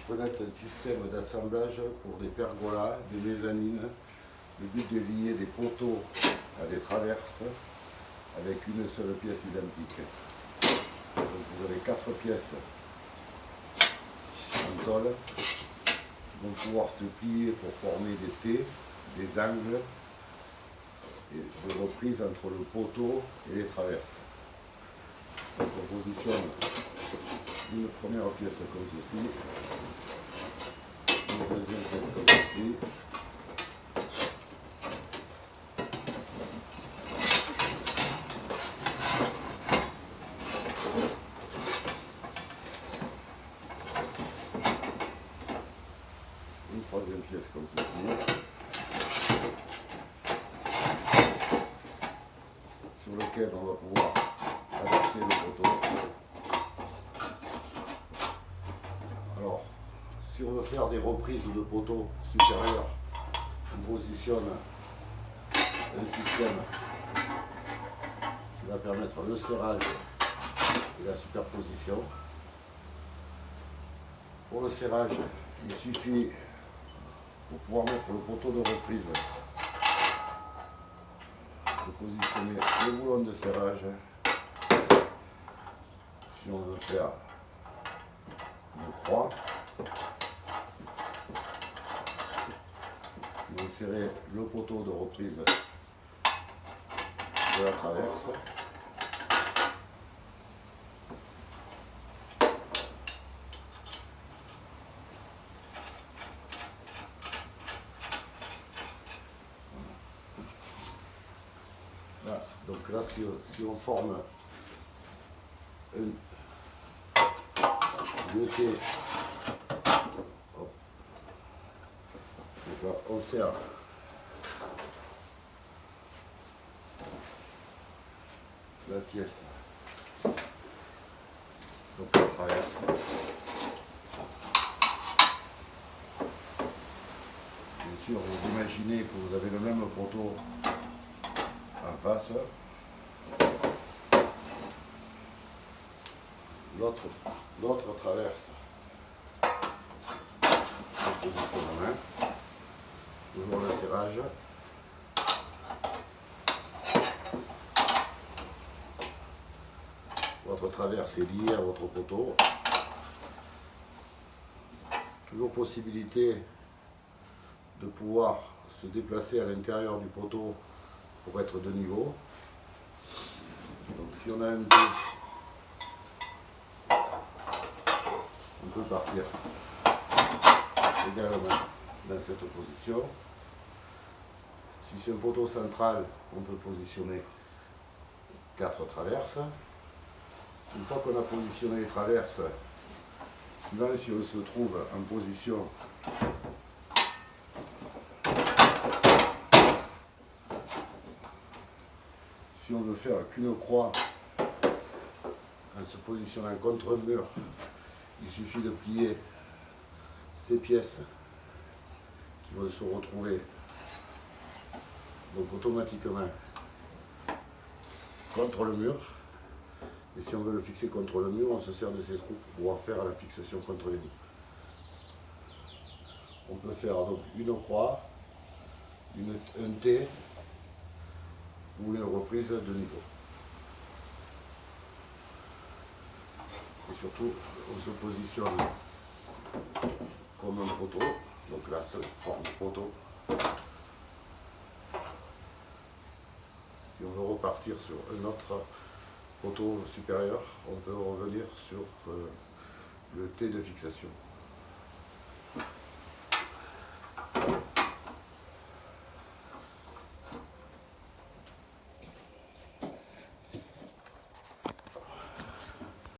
présente un système d'assemblage pour des pergolas, des mezzanines. Le but de lier des poteaux à des traverses avec une seule pièce identique. Donc vous avez 4 pièces en tôle qui vont pouvoir se plier pour former des T, des angles et de reprise entre le poteau et les traverses. Donc on positionne une première pièce comme ceci, une deuxième pièce comme ceci, une troisième pièce comme ceci, sur lequel on va pouvoir adapter le poteau. Alors, si on veut faire des reprises de poteaux supérieurs, on positionne un système qui va permettre le serrage et la superposition. Pour le serrage, il suffit, pour pouvoir mettre le poteau de reprise, de positionner le boulon de serrage. Si on veut faire une croix, vous serrez le poteau de reprise de la traverse. Voilà. Donc là, si on forme deux T, donc là, on serre la pièce, donc la traverse. Bien sûr, vous imaginez que vous avez le même poteau en face. L'autre traverse. Je positionne la main. Toujours le serrage. Votre traverse est liée à votre poteau. Toujours possibilité de pouvoir se déplacer à l'intérieur du poteau pour être de niveau. Donc si on a un T, on peut partir également dans cette position. Si c'est un poteau central, on peut positionner 4 traverses. Une fois qu'on a positionné les traverses, suivant si on se trouve en position si on veut faire qu'une croix en se positionnant contre le mur, il suffit de plier ces pièces qui vont se retrouver donc automatiquement contre le mur. Et si on veut le fixer contre le mur, on se sert de ces trous pour pouvoir faire la fixation contre les murs. On peut faire donc une croix, un T ou une reprise de niveau. Et surtout, on se positionne comme un poteau, donc là c'est forme de poteau. Si on veut repartir sur un autre poteau supérieur, on peut revenir sur le T de fixation.